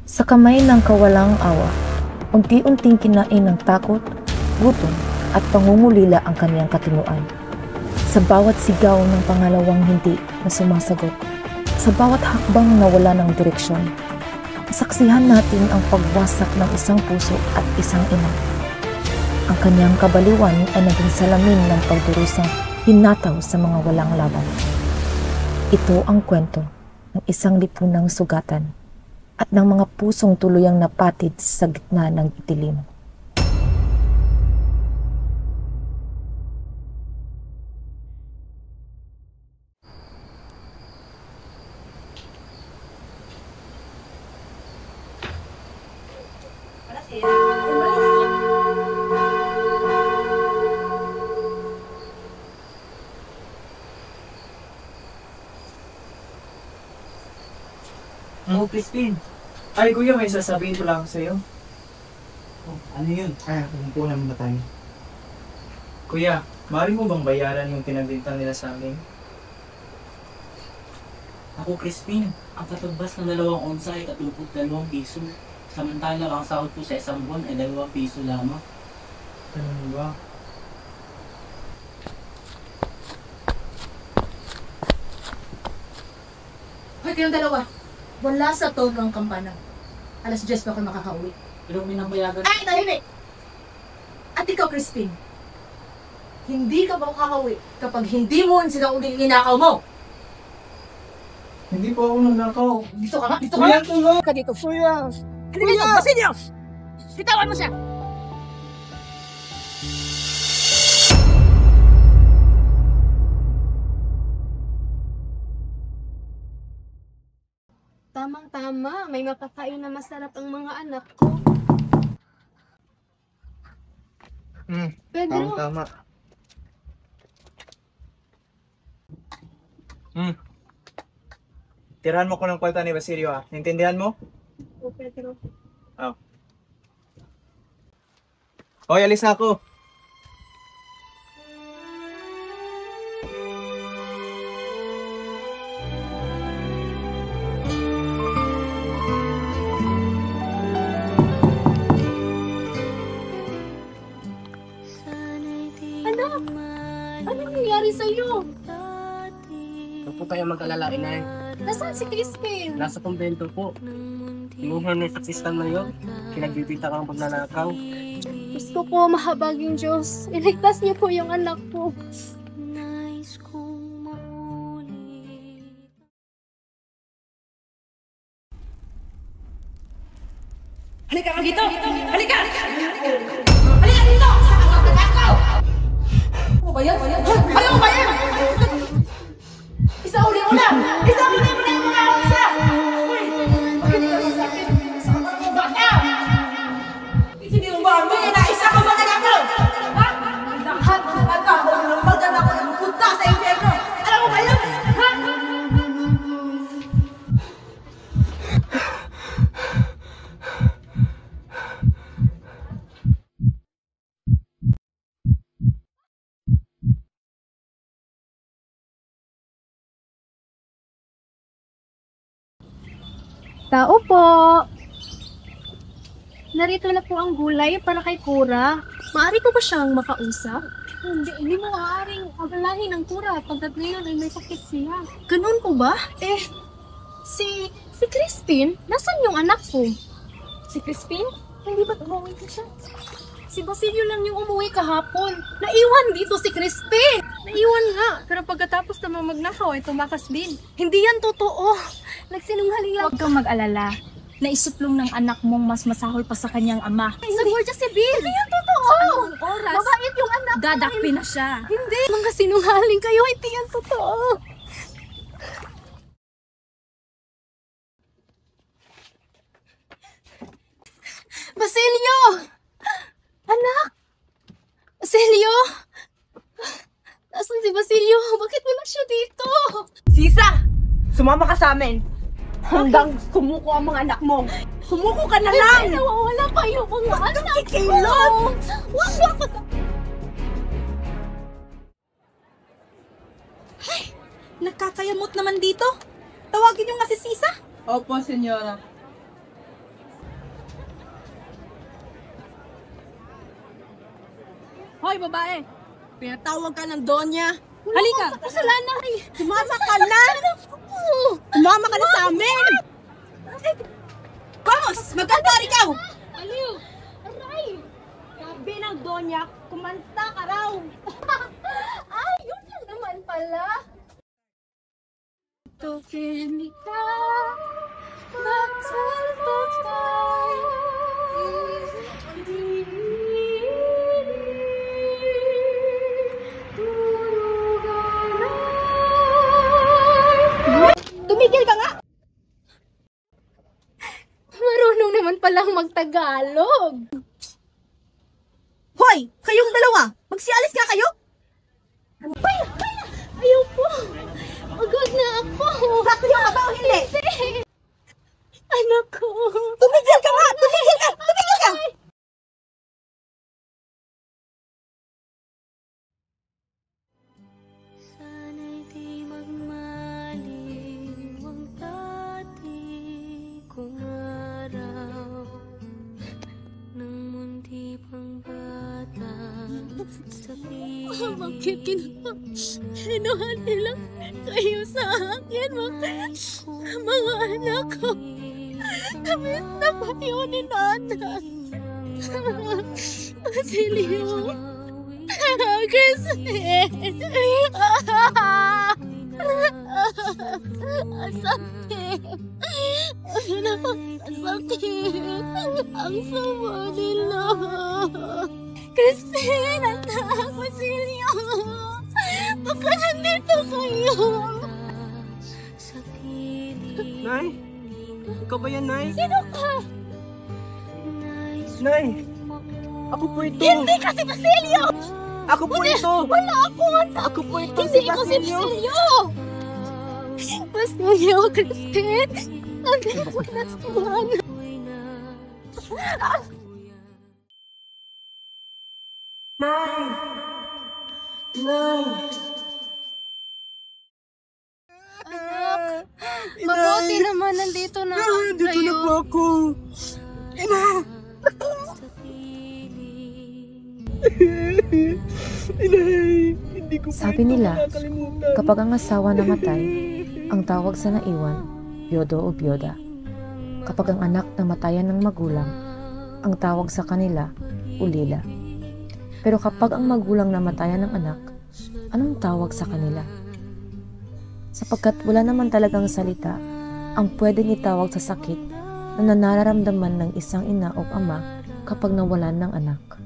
Sa kamay ng kawalang awa, unti-unting kinain ng takot, gutom at pangungulila ang kaniyang katinuan. Sa bawat sigaw ng pangalawang hindi na sumasagot, sa bawat hakbang na wala ng direksyon, saksihan natin ang pagwasak ng isang puso at isang ina. Ang kaniyang kabaliwan ay naging salamin ng pagdurusang hinataw sa mga walang laban. Ito ang kwento ng isang lipunang sugatan at ng mga pusong tuluyang napatid sa gitna ng dilim. Oh, Crispin. Ay, kuya, may sasabihin ko lang sa'yo. Oh, ano yun? Kumpunan mo na tayo. Kuya, maaari mo bang bayaran yung pinagbintang nila sa amin? Ako, Crispin, ang katumbas ng 2 onsa ay 32 piso. Samantala, ang sahod ko sa isang buwan ay 2 piso lamang. Ano ba? Hoy, kayong dalawa. Wala sa tono ang kampana. Alas 10 pa ako makakauwi. Pero minabayagan... Ay, tahimik! At ikaw, Crispin. Hindi ka ba makakauwi kapag hindi mo sila uling inakaw mo? Hindi po ako nagnakaw. Dito ka nga, dito ka Kuya, nga! tulong! Ka dito. Kuya! Ano dito? Basilio! Bitawan mo siya! Tamang-tama, may makakain na masarap ang mga anak ko. Pedro, Tama. Tirahan mo ko ng kwenta ni Basilio, ha? Naintindihan mo? oh Pedro. Oo. Hoy, alis na ako. Anak, anong nangyari sa'yo? Huwag po kayo mag-alala, inay. Nasaan si Crispin? Nasa kumbento po. Inuhan na sa system na yun. Kinagbibita kang pagnanakaw. Gusto ko mahabaging Diyos. Iligtas niyo po yung anak ko. Halika ka dito! Halika! Halika dito! Sa mga nagakaw! Ano ba yan? Ano ba yan? Isauli mo na! Isauli mo na yung mga onsa! Uy! Bakit ka sa akin? Sa mga bata! Hindi mo ba may na isa ka mga nagakaw? Ha? Lahat ng nagakaw ng maganda ng punta sa impyerno! Alam mo ba yan? Ha? Tao po! Narito na po ang gulay para kay Kura. Maaari ko ba siyang makausap? Hindi mo maaaring agalahin ang Kura pagkat ngayon ay may sakit siya. Ganun po ba? Si Crispin? Nasaan yung anak ko? Si Crispin? Hindi ba't umuwi ko siya? Si Basilio lang yung umuwi kahapon. Naiwan dito si Crispin! Naiwan nga, pero pagkatapos naman magnakaw ay tumakas din. Hindi yan totoo. Nagsinungaling lang. Huwag kang mag-alala. Naisuplong ng anak mong mas masahol pa sa kanyang ama. Nag-gorgeous si Bill! Hindi yan totoo! Sa anong oras, Mabait yung anak ko! dadakpi na siya. Hindi! Mga sinungaling kayo, hindi yan totoo! Basilio! Anak! Basilio! Nasaan si Basilio? Bakit wala siya dito? Sisa! Sumama ka sa amin! Hanggang sumuko ang mga anak mo! Sumuko ka na lang! Hindi, nawawala pa yung mga anak ko! Kikilos! Wag mo ako! Nakakayamot naman dito. Tawagin yung nga si Sisa. Opo, senyora. Hoy, babae! Pinatawag ka ng Donya. Halika! Kasalanan! Sumama ka na! Sumama ka na sa amin! Vamos! Magkantari ka! Aliw! Aray! Sabi ng Donya, kumanta ka raw! Ay, yun lang naman pala. Tukinika, magsalpatay, Tumigil ka nga! marunong naman palang magtagalog. Hoy! Kayong dalawa! Magsialis nga kayo! Ayaw po. Pagod na ako. Sasayo ka ba o hindi? Anak ko. Tumigil ka nga! Tumigil ka! Tumigil ka! Sana'y di magmaliw ang dati kong araw nang munti pang bata sa piling. Bakit kinuha nila kayo sa akin, mga anak ko? Damit na pa yun ni Nana. Basilio. Kasi. Asakit. Asakit. Ang sama nila. Kasi, anak, Basilio. Baka nandito kayo. Nay? Ikaw ba yan, Nay? Sino ka? Nay! Ako po ito! Hindi ka si Basilio! Ako po ito! Wala akong anak! Ako po ito Hindi si ako si Basilio! Basilio, Christine! Nandito ko na sa buwan. Nay! Nay! Anak, mabuti naman nandito na Dito na kayo. po ako! Inay! Hindi ko po Sabi ito nila, makakalimutan. Kapag ang asawa namatay, ang tawag sa naiwan, biyodo o biyoda. Kapag ang anak namatayan ng magulang, ang tawag sa kanila, ulila. Pero kapag ang magulang namatayan ng anak, anong tawag sa kanila? Sapagkat wala naman talagang salita ang pwedeng itawag sa sakit na nararamdaman ng isang ina o ama kapag nawalan ng anak.